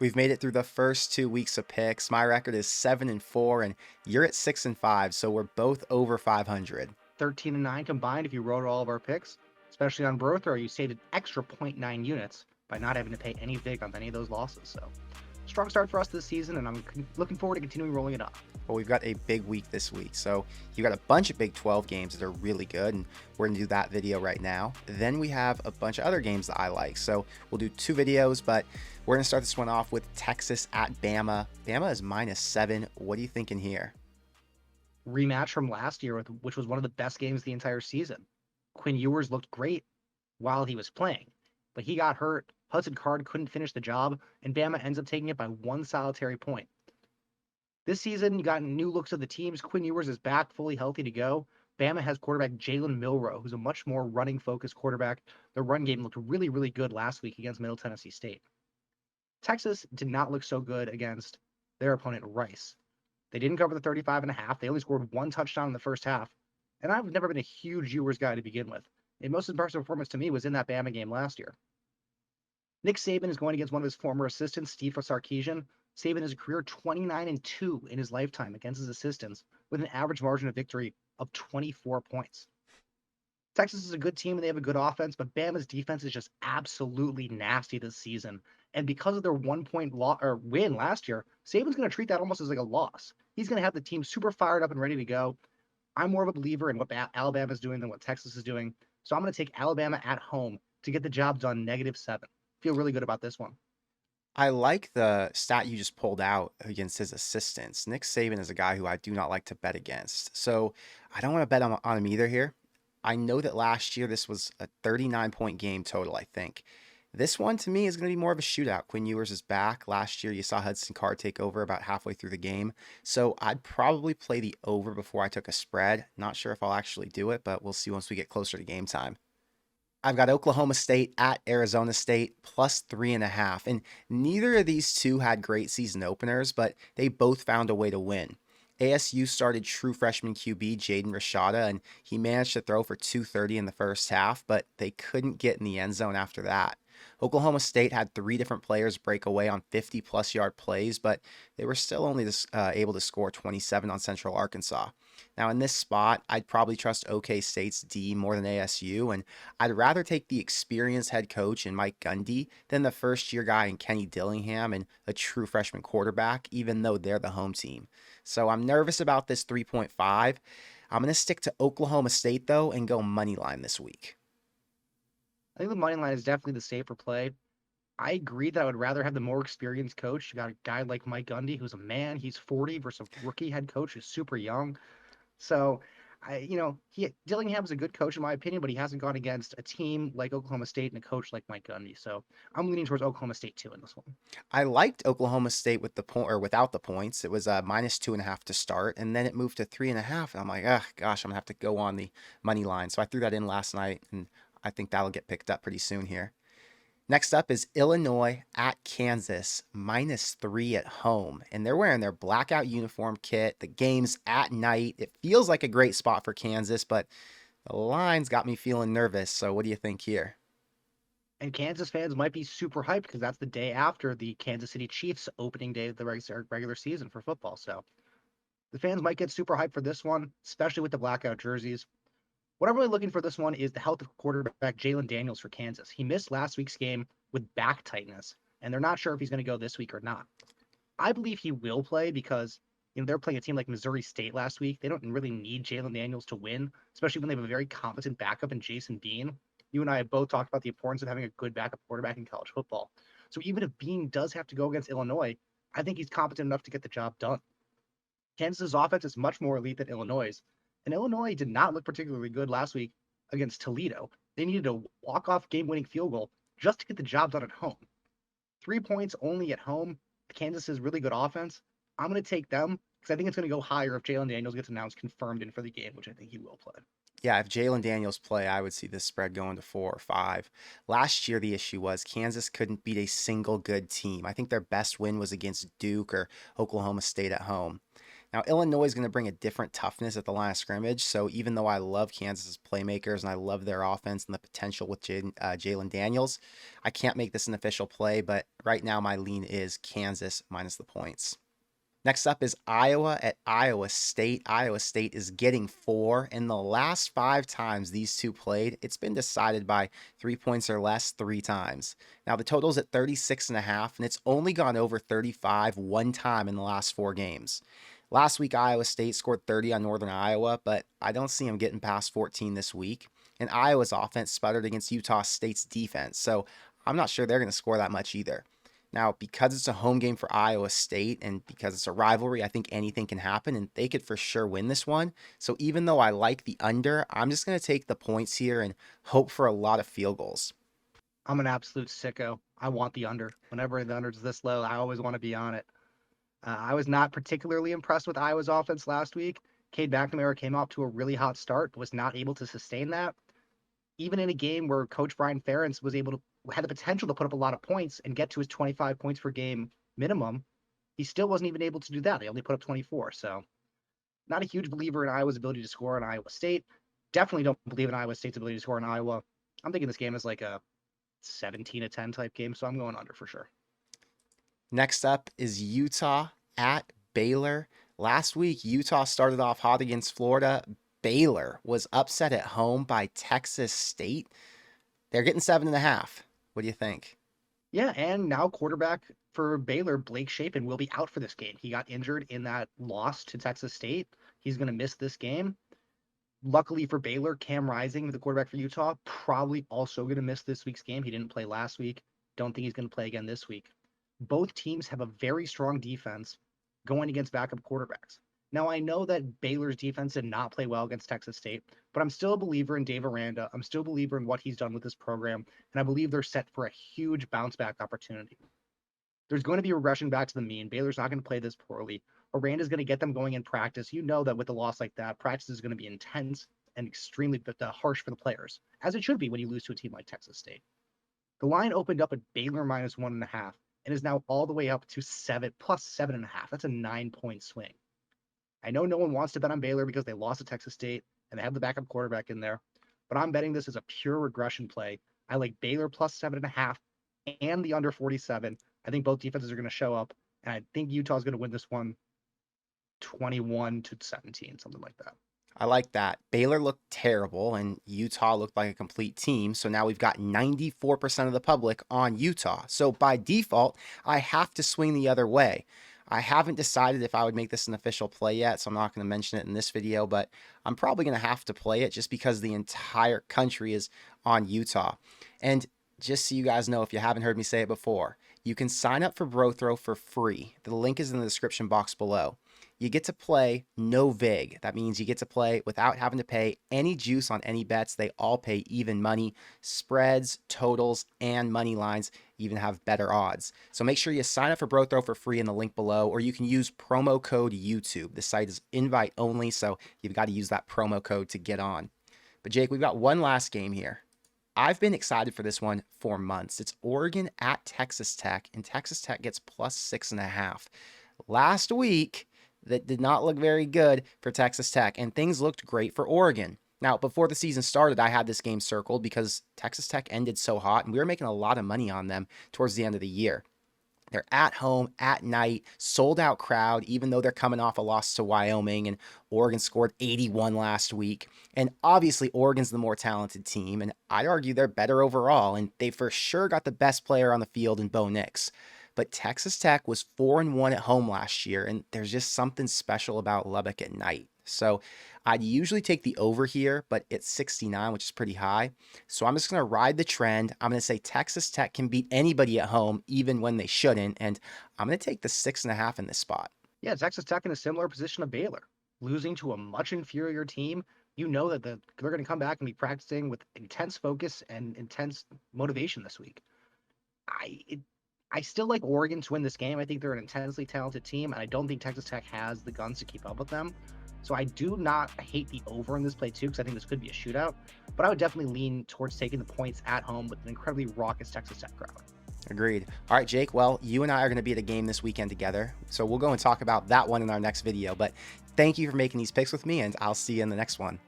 We've made it through the first 2 weeks of picks. My record is 7-4, and you're at 6-5, so we're both over 500. 13 and 9 combined if you wrote all of our picks, especially on BroThrow. You saved an extra zero point 0.9 units by not having to pay any vig on any of those losses. So, strong start for us this season, and I'm looking forward to continuing rolling it up. Well, we've got a big week this week, so you got a bunch of Big 12 games that are really good, and we're going to do that video right now. Then we have a bunch of other games that I like, so we'll do 2 videos, but we're going to start this one off with Texas at Bama. Bama is -7. What are you thinking here? Rematch from last year, which was one of the best games the entire season. Quinn Ewers looked great while he was playing, but he got hurt. Hudson Card couldn't finish the job, and Bama ends up taking it by 1 solitary point. This season, you got new looks of the teams. Quinn Ewers is back, fully healthy to go. Bama has quarterback Jalen Milroe, who's a much more running-focused quarterback. The run game looked really, really good last week against Middle Tennessee State. Texas did not look so good against their opponent, Rice. They didn't cover the 35.5. They only scored 1 touchdown in the first half. And I've never been a huge Ewers guy to begin with. And most impressive performance to me was in that Bama game last year. Nick Saban is going against one of his former assistants, Steve Sarkisian. Saban is a career 29-2 in his lifetime against his assistants with an average margin of victory of 24 points. Texas is a good team and they have a good offense, but Bama's defense is just absolutely nasty this season. And because of their 1-point win last year, Saban's going to treat that almost as like a loss. He's going to have the team super fired up and ready to go. I'm more of a believer in what Alabama is doing than what Texas is doing. So I'm going to take Alabama at home to get the job done, -7. Feel really good about this one. I like the stat you just pulled out against his assistants. Nick Saban is a guy who I do not like to bet against, so I don't want to bet on him either here. I know that last year this was a 39-point game total, I think. This one to me is going to be more of a shootout. Quinn Ewers is back. Last year you saw Hudson Card take over about halfway through the game. So I'd probably play the over before I took a spread. Not sure if I'll actually do it, but we'll see once we get closer to game time. I've got Oklahoma State at Arizona State +3.5. And neither of these two had great season openers, but they both found a way to win. ASU started true freshman QB Jaden Rashada, and he managed to throw for 230 in the first half, but they couldn't get in the end zone after that. Oklahoma State had 3 different players break away on 50-plus yard plays, but they were still only able to score 27 on Central Arkansas. Now, in this spot, I'd probably trust OK State's D more than ASU, and I'd rather take the experienced head coach in Mike Gundy than the first-year guy in Kenny Dillingham and a true freshman quarterback, even though they're the home team. So I'm nervous about this 3.5. I'm going to stick to Oklahoma State, though, and go money line this week. I think the money line is definitely the safer play. I agree that I would rather have the more experienced coach. You got a guy like Mike Gundy, who's a man. He's 40 versus a rookie head coach who's super young. So, Dillingham's a good coach in my opinion, but he hasn't gone against a team like Oklahoma State and a coach like Mike Gundy. So I'm leaning towards Oklahoma State too in this one. I liked Oklahoma State with the point or without the points. It was -2.5 to start, and then it moved to 3.5. And I'm like, oh gosh, I'm gonna have to go on the money line. So I threw that in last night, and I think that'll get picked up pretty soon here. Next up is Illinois at Kansas, -3 at home. And they're wearing their blackout uniform kit. The game's at night. It feels like a great spot for Kansas, but the line's got me feeling nervous. So what do you think here? And Kansas fans might be super hyped because that's the day after the Kansas City Chiefs opening day of the regular season for football. So the fans might get super hyped for this one, especially with the blackout jerseys. What I'm really looking for this one is the health of quarterback Jalen Daniels for Kansas. He missed last week's game with back tightness, and they're not sure if he's going to go this week or not. I believe he will play because they're playing a team like Missouri State last week. They don't really need Jalen Daniels to win, especially when they have a very competent backup in Jason Bean. You and I have both talked about the importance of having a good backup quarterback in college football. So even if Bean does have to go against Illinois, I think he's competent enough to get the job done. Kansas's offense is much more elite than Illinois', and Illinois did not look particularly good last week against Toledo. They needed a walk-off game-winning field goal just to get the job done at home. 3 points only at home. Kansas is really good offense. I'm going to take them because I think it's going to go higher if Jalen Daniels gets announced confirmed in for the game, which I think he will play. Yeah, if Jalen Daniels play, I would see this spread going to 4 or 5. Last year, the issue was Kansas couldn't beat a single good team. I think their best win was against Duke or Oklahoma State at home. Now, Illinois is going to bring a different toughness at the line of scrimmage. So even though I love Kansas's playmakers and I love their offense and the potential with Jalen Daniels, I can't make this an official play. But right now, my lean is Kansas minus the points. Next up is Iowa at Iowa State. Iowa State is getting 4. In the last 5 times these two played, it's been decided by 3 points or less 3 times. Now, the total's at 36.5, and it's only gone over 35 one time in the last 4 games. Last week, Iowa State scored 30 on Northern Iowa, but I don't see them getting past 14 this week. And Iowa's offense sputtered against Utah State's defense, so I'm not sure they're going to score that much either. Now, because it's a home game for Iowa State and because it's a rivalry, I think anything can happen and they could for sure win this one. So even though I like the under, I'm just going to take the points here and hope for a lot of field goals. I'm an absolute sicko. I want the under. Whenever the under is this low, I always want to be on it. I was not particularly impressed with Iowa's offense last week. Cade McNamara came off to a really hot start, but was not able to sustain that. Even in a game where Coach Brian Ferentz had the potential to put up a lot of points and get to his 25 points per game minimum, he still wasn't even able to do that. They only put up 24. So not a huge believer in Iowa's ability to score in Iowa State. Definitely don't believe in Iowa State's ability to score in Iowa. I'm thinking this game is like a 17-10 type game, so I'm going under for sure. Next up is Utah at Baylor. Last week, Utah started off hot against Florida. Baylor was upset at home by Texas State. They're getting 7.5. What do you think? Yeah, and now quarterback for Baylor, Blake Shapen, will be out for this game. He got injured in that loss to Texas State. He's going to miss this game. Luckily for Baylor, Cam Rising, the quarterback for Utah, probably also going to miss this week's game. He didn't play last week. Don't think he's going to play again this week. Both teams have a very strong defense going against backup quarterbacks. Now, I know that Baylor's defense did not play well against Texas State, but I'm still a believer in Dave Aranda. I'm still a believer in what he's done with this program, and I believe they're set for a huge bounce back opportunity. There's going to be regression back to the mean. Baylor's not going to play this poorly. Aranda's going to get them going in practice. You know that with a loss like that, practice is going to be intense and extremely harsh for the players, as it should be when you lose to a team like Texas State. The line opened up at Baylor minus 1.5 and is now all the way up to 7 plus 7.5. That's a 9-point swing. I know no one wants to bet on Baylor because they lost to Texas State and they have the backup quarterback in there, but I'm betting this as a pure regression play. I like Baylor plus 7.5 and the under 47. I think both defenses are going to show up, and I think Utah's going to win this one 21-17, something like that. I like that. Baylor looked terrible and Utah looked like a complete team. So now we've got 94% of the public on Utah. So by default, I have to swing the other way. I haven't decided if I would make this an official play yet, so I'm not going to mention it in this video, but I'm probably going to have to play it just because the entire country is on Utah. And just so you guys know, if you haven't heard me say it before, you can sign up for BroThrow for free. The link is in the description box below. You get to play no vig. That means you get to play without having to pay any juice on any bets. They all pay even money. Spreads, totals, and money lines even have better odds. So make sure you sign up for BroThrow for free in the link below, or you can use promo code YouTube. The site is invite only, so you've got to use that promo code to get on. But Jake, we've got one last game here. I've been excited for this one for months. It's Oregon at Texas Tech, and Texas Tech gets plus 6.5. Last week, that did not look very good for Texas Tech, and things looked great for Oregon. Now, before the season started, I had this game circled because Texas Tech ended so hot, and we were making a lot of money on them towards the end of the year. They're at home, at night, sold-out crowd, even though they're coming off a loss to Wyoming, and Oregon scored 81 last week. And obviously, Oregon's the more talented team, and I'd argue they're better overall, and they for sure got the best player on the field in Bo Nix. But Texas Tech was 4-1 at home last year, and there's just something special about Lubbock at night. So I'd usually take the over here, but it's 69, which is pretty high. So I'm just going to ride the trend. I'm going to say Texas Tech can beat anybody at home, even when they shouldn't, and I'm going to take the 6.5 in this spot. Yeah, Texas Tech in a similar position to Baylor, losing to a much inferior team. You know that they're going to come back and be practicing with intense focus and intense motivation this week. I still like Oregon to win this game. I think they're an intensely talented team, and I don't think Texas Tech has the guns to keep up with them. So I do not hate the over in this play too, because I think this could be a shootout. But I would definitely lean towards taking the points at home with an incredibly raucous Texas Tech crowd. Agreed. All right, Jake. Well, you and I are going to be at a game this weekend together, so we'll go and talk about that one in our next video. But thank you for making these picks with me, and I'll see you in the next one.